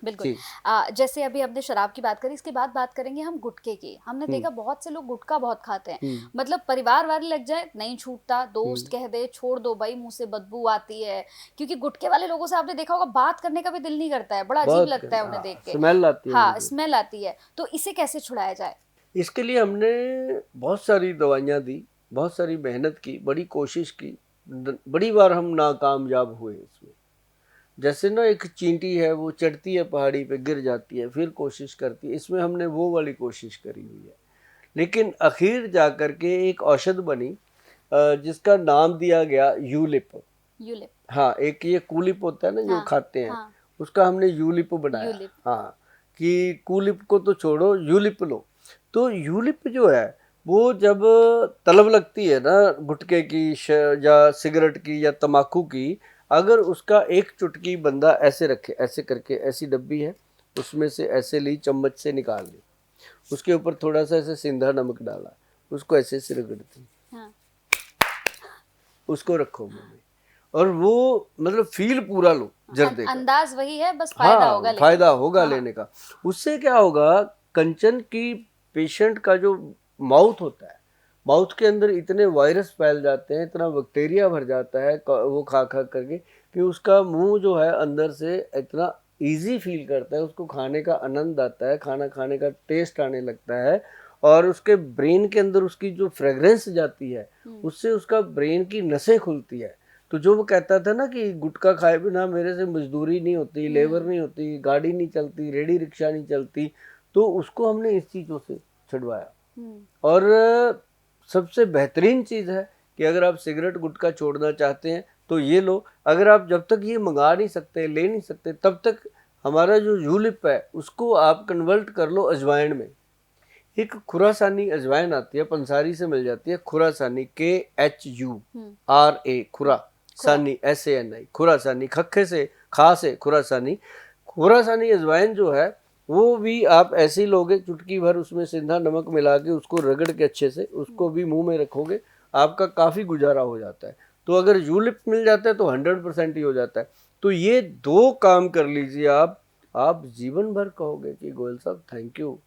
बिल्कुल। जी। जैसे अभी हमने शराब की बात करी, इसके बाद बात करेंगे हम गुटखे की। हमने हम्म देखा बहुत से लोग गुटखा बहुत खाते हैं, हम्म मतलब परिवार वाले लग जाए नहीं छूटता, दोस्त हम्म कह दे छोड़ दो भाई मुंह से बदबू आती है, क्योंकि गुटखे वाले लोगों से आपने देखा होगा बात करने का भी दिल नहीं करता है, बड़ा अजीब बहुत लगता है गंदा, उन्हें हाँ, देख के। स्मेल आती है हाँ, मुझे। स्मेल आती है, तो इसे कैसे छुड़ाया जाए? इसके लिए हमने बहुत सारी दवाइयाँ दी, बहुत सारी मेहनत की, बड़ी कोशिश की, बड़ी बार हम नाकामयाब हुए इसमें। जैसे ना एक चींटी है, वो चढ़ती है पहाड़ी पे, गिर जाती है, फिर कोशिश करती है, इसमें हमने वो वाली कोशिश करी हुई है। लेकिन आखिर जा करके एक औषध बनी, जिसका नाम दिया गया यूलिप। यूलिप। हाँ, एक ये कूलिप होता है ना जो हाँ खाते हैं, हाँ। उसका हमने यूलिप बनाया। यूलिप। हाँ, कि कूलिप को तो छोड़ो, यूलिप लो। तो यूलिप जो है, वो जब तलब लगती है ना गुटखे की या सिगरेट की या तम्बाकू की, अगर उसका एक चुटकी बंदा ऐसे रखे, ऐसे करके, ऐसी डब्बी है, उसमें से ऐसे ली, चम्मच से निकाल ली, उसके ऊपर थोड़ा सा ऐसे सिंधा नमक डाला, उसको ऐसे से रगड़ दी, हाँ। उसको रखो मुंह में, और वो मतलब फील पूरा लो जर्दे का। अंदाज वही है, बस फायदा होगा हाँ, लेने फायदा का। होगा हाँ। लेने का। उससे क्या होगा, कंचन की पेशेंट का जो माउथ होता है, माउथ के अंदर इतने वायरस फैल जाते हैं, इतना बैक्टीरिया भर जाता है वो खा खा करके, कि उसका मुंह जो है अंदर से इतना इजी फील करता है, उसको खाने का आनंद आता है, खाना खाने का टेस्ट आने लगता है, और उसके ब्रेन के अंदर उसकी जो फ्रेग्रेंस जाती है, उससे उसका ब्रेन की नसें खुलती है। तो जो वो कहता था ना कि गुटखा खाए बिना मेरे से मजदूरी नहीं होती, लेबर नहीं होती, गाड़ी नहीं चलती, रेडी रिक्शा नहीं चलती, तो उसको हमने इस चीज़ों से छुड़वाया। और सबसे बेहतरीन चीज़ है कि अगर आप सिगरेट गुटखा छोड़ना चाहते हैं तो ये लो। अगर आप जब तक ये मंगा नहीं सकते, ले नहीं सकते, तब तक हमारा जो यूलिप है उसको आप कन्वर्ट कर लो अजवाइन में। एक खुरासानी अजवाइन आती है, पंसारी से मिल जाती है, खुरासानी, KHURA, खुरासानी, SANI, खुरासानी, खखे से, खा से खुरासानी। खुरासानी अजवाइन जो है, वो भी आप ऐसे ही लोगे, चुटकी भर उसमें सिंधा नमक मिला के उसको रगड़ के अच्छे से, उसको भी मुंह में रखोगे, आपका काफ़ी गुजारा हो जाता है। तो अगर यूलिप मिल जाता है तो 100% ही हो जाता है। तो ये 2 काम कर लीजिए आप जीवन भर कहोगे कि गोयल साहब थैंक यू,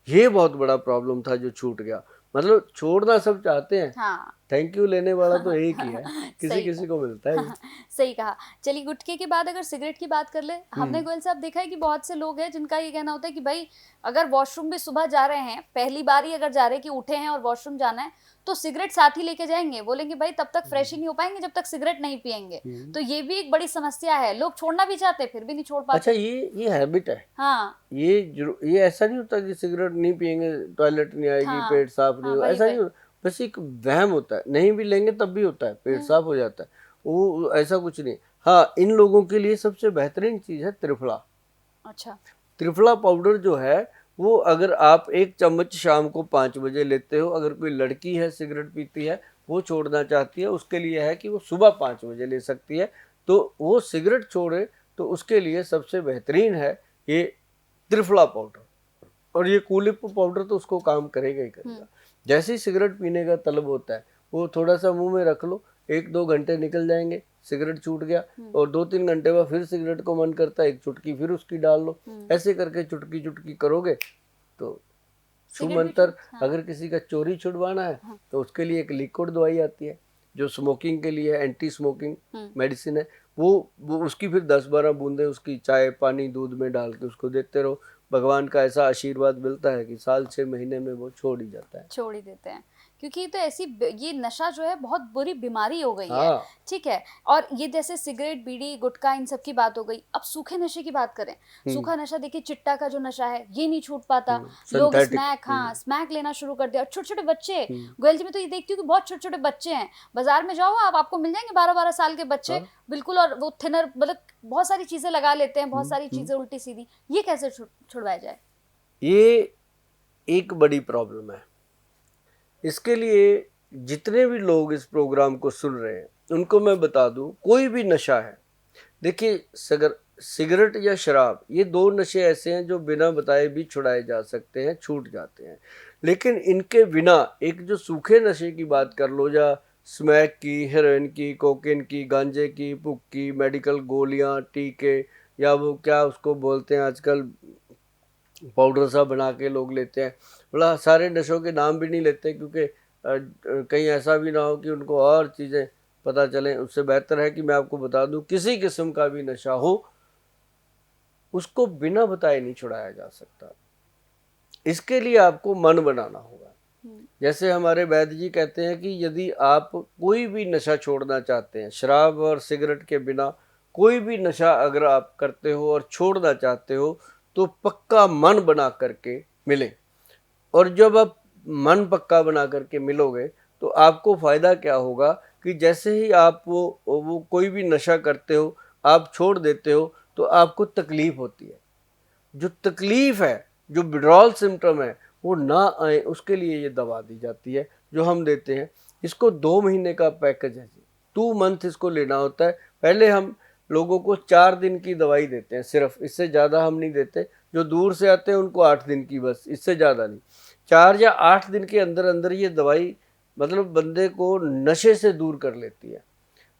ये बहुत बड़ा प्रॉब्लम था जो छूट गया। मतलब छोड़ना सब चाहते हैं, हाँ। थैंक यू लेने वाला तो एक ही है, किसी सही किसी को मिलता है ये। सही कहा। चलिए, गुटखे के बाद अगर सिगरेट की बात कर ले, हमने गोयल साहब देखा है कि बहुत से लोग हैं जिनका ये कहना होता है कि भाई अगर वॉशरूम भी सुबह जा रहे हैं, पहली बार ही अगर जा रहे हैं कि उठे हैं और वॉशरूम जाना है, तो सिगरेट साथ ही लेके जाएंगे, बोलेंगे भाई तब तक फ्रेश ही नहीं हो पाएंगे जब तक सिगरेट नहीं पियेंगे। तो ये भी एक बड़ी समस्या है, लोग छोड़ना भी चाहते फिर भी नहीं छोड़ अच्छा, पाते। ये हैबिट है। हाँ ये ऐसा नहीं होता कि सिगरेट नहीं पियेंगे टॉयलेट नहीं आएगी, हाँ पेट साफ नहीं हाँ, होगा, वही ऐसा नहीं वही। होता। बस एक वहम होता है, नहीं भी लेंगे तब भी होता है, पेट साफ हो जाता है, वो ऐसा कुछ नहीं। हाँ, इन लोगों के लिए सबसे बेहतरीन चीज़ है त्रिफला। अच्छा। त्रिफला पाउडर जो है, वो अगर आप 1 चम्मच शाम को 5 बजे लेते हो, अगर कोई लड़की है सिगरेट पीती है, वो छोड़ना चाहती है, उसके लिए है कि वो सुबह 5 बजे ले सकती है, तो वो सिगरेट छोड़े तो उसके लिए सबसे बेहतरीन है ये त्रिफला पाउडर। और ये कूलिप पाउडर तो उसको काम करेगा ही करेगा। जैसे ही सिगरेट पीने का तलब होता है, वो थोड़ा सा मुंह में रख लो, 1-2 घंटे निकल जाएंगे, सिगरेट छूट गया, और 2-3 घंटे बाद फिर सिगरेट को मन करता है, एक चुटकी फिर उसकी डाल लो। ऐसे करके चुटकी चुटकी करोगे तो छुमंतर। अगर किसी का चोरी छुड़वाना है तो उसके लिए एक लिक्विड दवाई आती है जो स्मोकिंग के लिए एंटी स्मोकिंग मेडिसिन है, वो उसकी फिर 10-12 बूंदे उसकी चाय पानी दूध में डाल के उसको देते रहो। भगवान का ऐसा आशीर्वाद मिलता है कि साल 6 महीने में वो छोड़ ही जाता है। छोड़ ही देते हैं, क्योंकि ये तो ऐसी ये नशा जो है बहुत बुरी बीमारी हो गई है। हाँ, ठीक है। और ये जैसे सिगरेट बीड़ी गुटखा इन सब की बात हो गई, अब सूखे नशे की बात करें। सूखा नशा देखिए, चिट्टा का जो नशा है ये नहीं छूट पाता। लोग सिंथेटिक। स्मैक, हाँ स्मैक लेना शुरू कर दिया, और छोटे छोटे बच्चे। गोयल जी में तो ये देखती हूँ कि बहुत छोटे छोटे बच्चे हैं, बाजार में जाओ आप, आपको मिल जाएंगे 12-12 साल के बच्चे, बिल्कुल, और वो थिनर, मतलब बहुत सारी चीजें लगा लेते हैं, बहुत सारी चीजें उल्टी सीधी। ये कैसे छुड़वाया जाए? ये एक बड़ी प्रॉब्लम है। इसके लिए जितने भी लोग इस प्रोग्राम को सुन रहे हैं उनको मैं बता दूं, कोई भी नशा है, देखिए सिगरेट या शराब, ये 2 नशे ऐसे हैं जो बिना बताए भी छुड़ाए जा सकते हैं, छूट जाते हैं। लेकिन इनके बिना एक जो सूखे नशे की बात कर लो, या स्मैक की, हेरोइन की, कोकेन की, गांजे की, पुक की, मेडिकल गोलियां, टीके, या वो क्या उसको बोलते हैं आजकल, पाउडर सा बना के लोग लेते हैं। मतलब सारे नशों के नाम भी नहीं लेते, क्योंकि कहीं ऐसा भी ना हो कि उनको और चीज़ें पता चलें। उससे बेहतर है कि मैं आपको बता दूं, किसी किस्म का भी नशा हो उसको बिना बताए नहीं छुड़ाया जा सकता। इसके लिए आपको मन बनाना होगा। जैसे हमारे वैद्य जी कहते हैं कि यदि आप कोई भी नशा छोड़ना चाहते हैं, शराब और सिगरेट के बिना कोई भी नशा अगर आप करते हो और छोड़ना चाहते हो, तो पक्का मन बना करके मिलें। और जब आप मन पक्का बना करके मिलोगे तो आपको फ़ायदा क्या होगा कि जैसे ही आप वो कोई भी नशा करते हो, आप छोड़ देते हो, तो आपको तकलीफ़ होती है। जो तकलीफ़ है, जो विड्रॉल सिम्टम है, वो ना आए उसके लिए ये दवा दी जाती है जो हम देते हैं। इसको 2 महीने का पैकेज है जी, 2 मंथ इसको लेना होता है। पहले हम लोगों को 4 दिन की दवाई देते हैं सिर्फ, इससे ज़्यादा हम नहीं देते। जो दूर से आते हैं उनको 8 दिन की, बस, इससे ज़्यादा नहीं। 4 या 8 दिन के अंदर अंदर ये दवाई मतलब बंदे को नशे से दूर कर लेती है।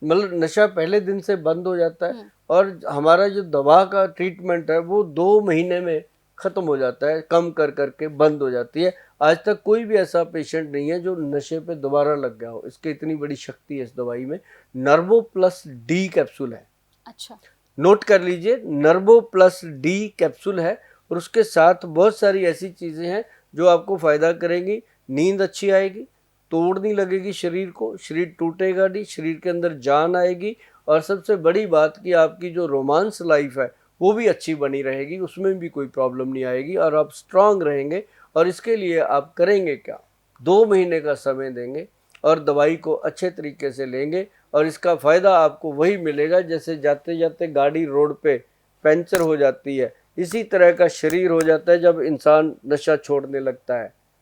मतलब नशा पहले दिन से बंद हो जाता है, और हमारा जो दवा का ट्रीटमेंट है वो 2 महीने में ख़त्म हो जाता है, कम कर करके बंद हो जाती है। आज तक कोई भी ऐसा पेशेंट नहीं है जो नशे पे दोबारा लग गया हो। इसकी इतनी बड़ी शक्ति है इस दवाई में। नर्वो प्लस डी कैप्सूल है। अच्छा, नोट कर लीजिए, नर्वो प्लस डी कैप्सूल है। और उसके साथ बहुत सारी ऐसी चीज़ें हैं जो आपको फ़ायदा करेंगी। नींद अच्छी आएगी, तोड़ नहीं लगेगी शरीर को, शरीर टूटेगा नहीं, शरीर के अंदर जान आएगी। और सबसे बड़ी बात कि आपकी जो रोमांस लाइफ है वो भी अच्छी बनी रहेगी, उसमें भी कोई प्रॉब्लम नहीं आएगी, और आप स्ट्रांग रहेंगे। और इसके लिए आप करेंगे क्या, 2 महीने का समय देंगे और दवाई को अच्छे तरीके से लेंगे, और इसका फ़ायदा आपको वही मिलेगा जैसे जाते जाते गाड़ी रोड पे पंचर हो जाती है, इसी तरह का शरीर हो जाता है जब इंसान नशा छोड़ने लगता है।